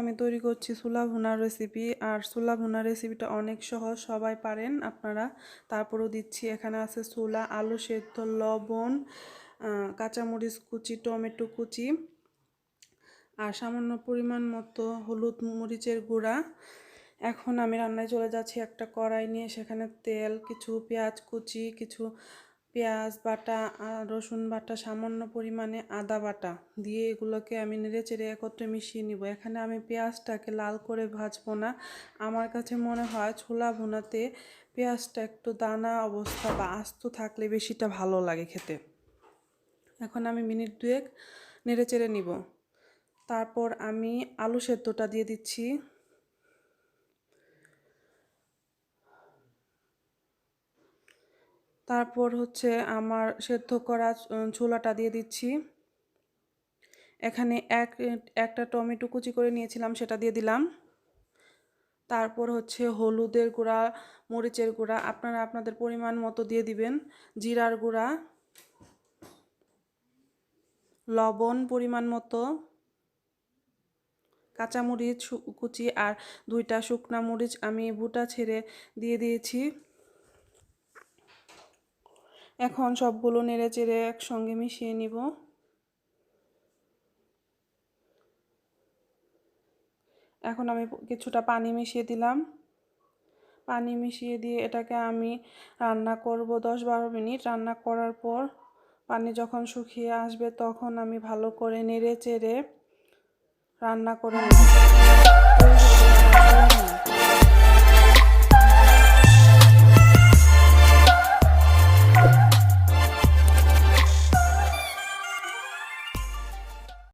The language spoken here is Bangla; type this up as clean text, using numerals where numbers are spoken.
আমি তৈরি করছি চুলা ভুনার রেসিপি। আর চুলা ভুনার রেসিপিটা অনেক সহজ, সবাই পারেন আপনারা। তারপরও দিচ্ছি, এখানে আছে চুলা, আলু সেদ্ধ, লবণ, কাঁচামরিচ কুচি, টমেটো কুচি আর সামান্য পরিমাণ মতো হলুদ মরিচের গুঁড়া। এখন আমি রান্নায় চলে যাচ্ছি। একটা কড়াই নিয়ে সেখানে তেল, কিছু পেঁয়াজ কুচি, কিছু পেঁয়াজ বাটা, রসুন বাটা, সামান্য পরিমাণে আদা বাটা দিয়ে এগুলোকে আমি নেড়েচেড়ে একত্রে মিশিয়ে নিব। এখানে আমি পেঁয়াজটাকে লাল করে ভাজবো না। আমার কাছে মনে হয় ছোলা ভুনাতে পেঁয়াজটা একটু দানা অবস্থা বা আস্ত থাকলে বেশিটা ভালো লাগে খেতে। এখন আমি মিনিট দুয়েক নেড়েচেড়ে নিব। তারপর আমি আলু সেদ্ধটা দিয়ে দিচ্ছি। তারপর আমার সেদ্ধ করা ছোলাটা দিয়ে দিচ্ছি। এখানে একটা টমেটো কুচি করে নিয়েছিলাম, সেটা দিয়ে দিলাম। তারপর হলুদের গুঁড়া, মরিচের গুঁড়া আপনারা আপনাদের পরিমাণ মতো দিয়ে দিবেন, জিরার গুঁড়া, লবণ পরিমাণ মতো, কাঁচামরিচ কুচি আর 2টা শুকনা মরিচ আমি বুটা ছেড়ে দিয়ে দিয়েছি। এখন সবগুলো নেড়েচেড়ে একসঙ্গে মিশিয়ে নিব। এখন আমি কিছুটা পানি মিশিয়ে দিলাম। পানি মিশিয়ে দিয়ে এটাকে আমি রান্না করব 10-12 মিনিট। রান্না করার পর পানি যখন শুকিয়ে আসবে তখন আমি ভালো করে নেড়ে চেড়ে রান্না করে নেব।